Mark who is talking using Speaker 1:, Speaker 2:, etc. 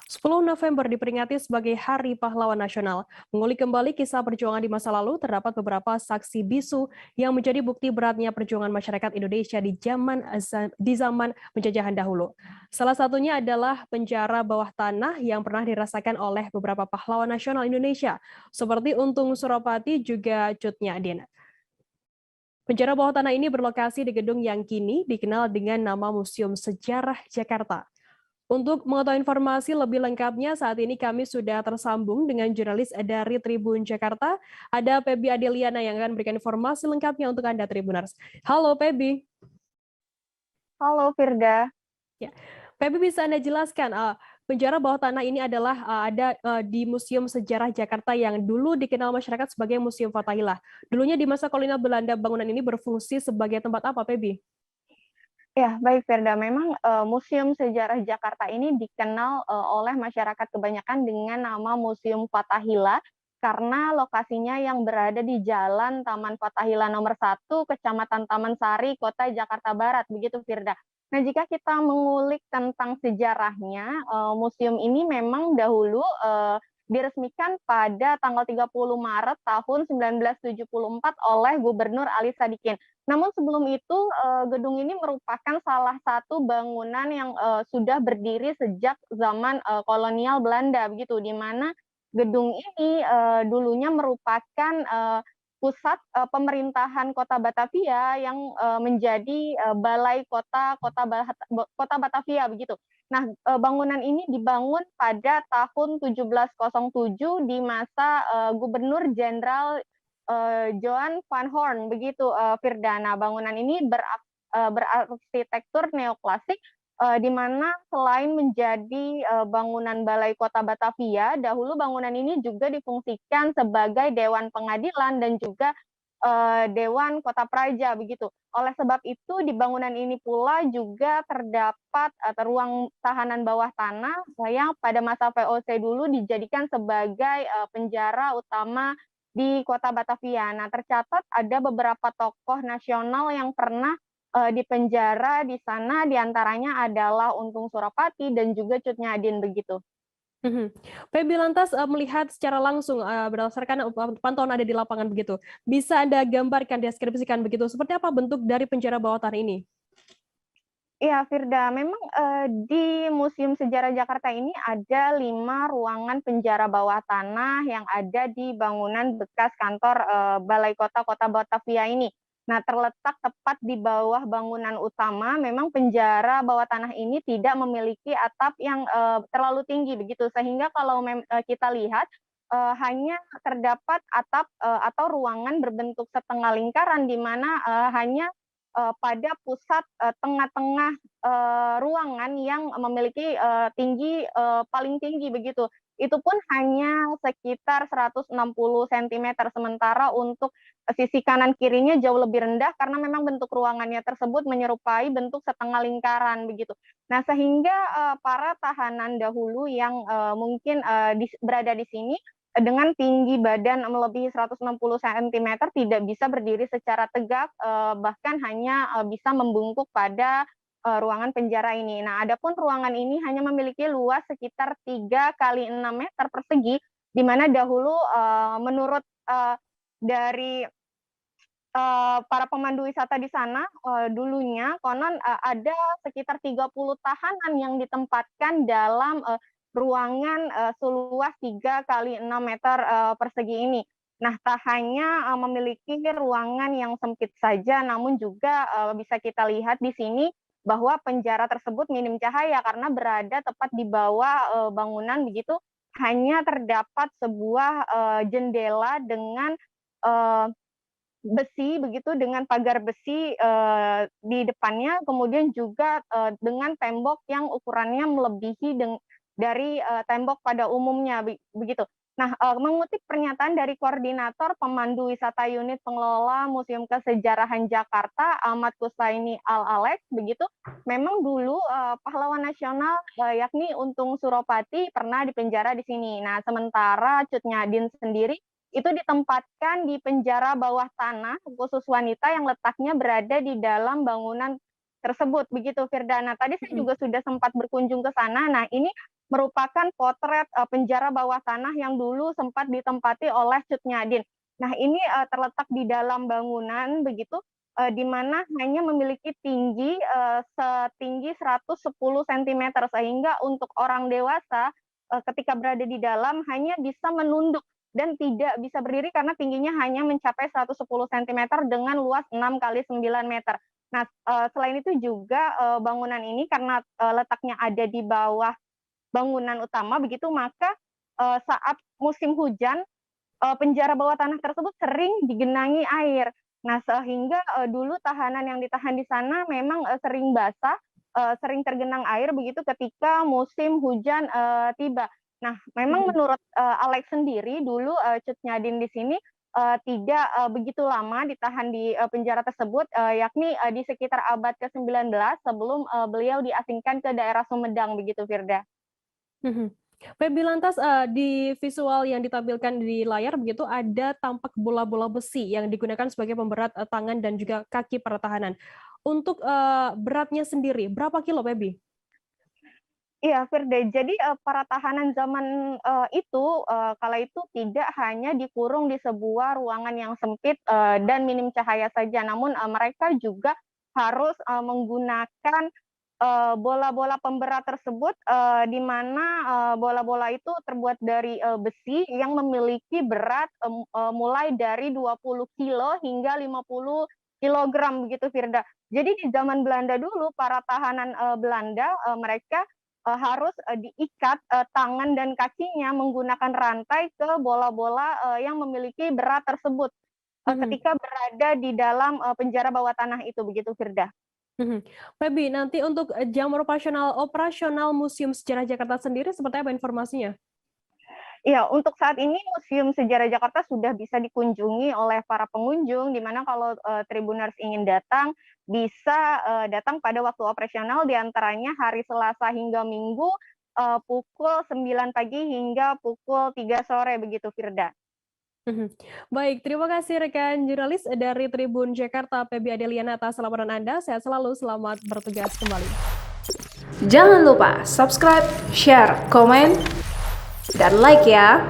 Speaker 1: 10 November diperingati sebagai Hari Pahlawan Nasional. Mengulik kembali kisah perjuangan di masa lalu, terdapat beberapa saksi bisu yang menjadi bukti beratnya perjuangan masyarakat Indonesia di zaman penjajahan dahulu. Salah satunya adalah penjara bawah tanah yang pernah dirasakan oleh beberapa pahlawan nasional Indonesia, seperti Untung Suropati juga Cut Nyadin. Penjara bawah tanah ini berlokasi di gedung yang kini dikenal dengan nama Museum Sejarah Jakarta. Untuk mengetahui informasi lebih lengkapnya, saat ini kami sudah tersambung dengan jurnalis dari Tribun Jakarta. Ada Pebi Adeliana yang akan memberikan informasi lengkapnya untuk Anda Tribuners. Halo Pebi.
Speaker 2: Halo Firda.
Speaker 1: Ya. Pebi, bisa Anda jelaskan, penjara bawah tanah ini adalah ada di Museum Sejarah Jakarta yang dulu dikenal masyarakat sebagai Museum Fathahillah. Dulunya di masa kolonial Belanda, bangunan ini berfungsi sebagai tempat apa, Pebi?
Speaker 2: Ya, baik Firda. Memang Museum Sejarah Jakarta ini dikenal oleh masyarakat kebanyakan dengan nama Museum Fathahillah karena lokasinya yang berada di Jalan Taman Fathahillah nomor 1, Kecamatan Taman Sari, Kota Jakarta Barat, begitu Firda. Nah, jika kita mengulik tentang sejarahnya, museum ini memang dahulu diresmikan pada tanggal 30 Maret tahun 1974 oleh Gubernur Ali Sadikin. Namun sebelum itu gedung ini merupakan salah satu bangunan yang sudah berdiri sejak zaman kolonial Belanda begitu, di mana gedung ini dulunya merupakan pusat pemerintahan Kota Batavia yang menjadi balai kota Batavia begitu. Nah, bangunan ini dibangun pada tahun 1707 di masa Gubernur Jenderal Johan van Horn begitu Firda. Nah, bangunan ini berarsitektur neoklasik di mana selain menjadi bangunan Balai Kota Batavia, dahulu bangunan ini juga difungsikan sebagai Dewan Pengadilan dan juga Dewan Kota Praja begitu. Oleh sebab itu di bangunan ini pula juga terdapat ruang tahanan bawah tanah yang pada masa VOC dulu dijadikan sebagai penjara utama di Kota Batavia. Nah, tercatat ada beberapa tokoh nasional yang pernah dipenjara di sana, diantaranya adalah Untung Suropati dan juga Cut Nyadin begitu.
Speaker 1: Mhm. Pebi lantas melihat secara langsung berdasarkan pantauan ada di lapangan begitu. Bisa Anda gambarkan, deskripsikan begitu, seperti apa bentuk dari penjara bawah tanah ini?
Speaker 2: Iya, Firda. Memang di Museum Sejarah Jakarta ini ada 5 ruangan penjara bawah tanah yang ada di bangunan bekas kantor Balai Kota Kota Batavia ini. Nah, terletak tepat di bawah bangunan utama. Memang penjara bawah tanah ini tidak memiliki atap yang terlalu tinggi begitu, sehingga kalau kita lihat hanya terdapat atap atau ruangan berbentuk setengah lingkaran di mana hanya pada pusat tengah-tengah ruangan yang memiliki tinggi paling tinggi begitu. Itu pun hanya sekitar 160 cm, sementara untuk sisi kanan kirinya jauh lebih rendah karena memang bentuk ruangannya tersebut menyerupai bentuk setengah lingkaran begitu. Nah, sehingga para tahanan dahulu yang mungkin berada di sini dengan tinggi badan melebihi 160 cm tidak bisa berdiri secara tegak, bahkan hanya bisa membungkuk pada ruangan penjara ini. Nah, adapun ruangan ini hanya memiliki luas sekitar 3 kali 6 meter persegi, di mana dahulu menurut dari para pemandu wisata di sana dulunya konon ada sekitar 30 tahanan yang ditempatkan dalam ruangan seluas 3 kali 6 meter persegi ini. Nah, tak hanya memiliki ruangan yang sempit saja, namun juga bisa kita lihat di sini bahwa penjara tersebut minim cahaya karena berada tepat di bawah bangunan begitu. Hanya terdapat sebuah jendela dengan uh, besi begitu, dengan pagar besi di depannya, kemudian juga dengan tembok yang ukurannya melebihi dari tembok pada umumnya begitu. Nah, mengutip pernyataan dari koordinator pemandu wisata unit pengelola Museum Kesejarahan Jakarta, Ahmad Kuslaini Al-Alex begitu, memang dulu pahlawan nasional yakni Untung Suropati pernah dipenjara di sini. Nah, sementara Cut Nyadin sendiri itu ditempatkan di penjara bawah tanah khusus wanita yang letaknya berada di dalam bangunan tersebut begitu Firda. Nah, tadi saya
Speaker 1: Mhm.
Speaker 2: juga sudah sempat berkunjung ke sana. Nah, ini merupakan potret penjara bawah tanah yang dulu sempat ditempati oleh Cut Nyadin. Nah, ini terletak di dalam bangunan begitu, di mana hanya memiliki tinggi setinggi 110 cm, sehingga untuk orang dewasa ketika berada di dalam hanya bisa menunduk dan tidak bisa berdiri karena tingginya hanya mencapai 110 cm dengan luas 6 kali 9 meter. Nah, selain itu juga bangunan ini karena letaknya ada di bawah bangunan utama begitu, maka saat musim hujan penjara bawah tanah tersebut sering digenangi air. Nah, sehingga dulu tahanan yang ditahan di sana memang sering basah, sering tergenang air begitu ketika musim hujan tiba. Nah, memang menurut Alex sendiri dulu Cut Nyadin di sini tidak begitu lama ditahan di penjara tersebut, yakni di sekitar abad ke-19 sebelum beliau diasingkan ke daerah Sumedang begitu, Firda.
Speaker 1: Mhm. Febi, lantas di visual yang ditampilkan di layar begitu ada tampak bola-bola besi yang digunakan sebagai pemberat tangan dan juga kaki para tahanan. Untuk beratnya sendiri berapa kilo, Febi?
Speaker 2: Iya, Firda. Jadi para tahanan zaman itu kala itu tidak hanya dikurung di sebuah ruangan yang sempit dan minim cahaya saja, namun mereka juga harus menggunakan bola-bola pemberat tersebut, di mana bola-bola itu terbuat dari besi yang memiliki berat mulai dari 20 kilo hingga 50 kilogram begitu, Firda. Jadi di zaman Belanda dulu para tahanan Belanda mereka harus diikat tangan dan kakinya menggunakan rantai ke bola-bola yang memiliki berat tersebut
Speaker 1: Mhm,
Speaker 2: ketika berada di dalam penjara bawah tanah itu begitu, Firda.
Speaker 1: mhm. Febi, nanti untuk jam operasional operasional Museum Sejarah Jakarta sendiri seperti apa informasinya?
Speaker 2: Iya, untuk saat ini Museum Sejarah Jakarta sudah bisa dikunjungi oleh para pengunjung, di mana kalau Tribuners ingin datang, bisa datang pada waktu operasional, di antaranya hari Selasa hingga Minggu, pukul 9 pagi hingga pukul 3 sore, begitu, Firda.
Speaker 1: Mhm. Baik, terima kasih rekan jurnalis dari Tribun Jakarta, Febi Adeliana atas laporan Anda. Sehat selalu, selamat bertugas kembali.
Speaker 3: Jangan lupa subscribe, share, komen, dan like ya.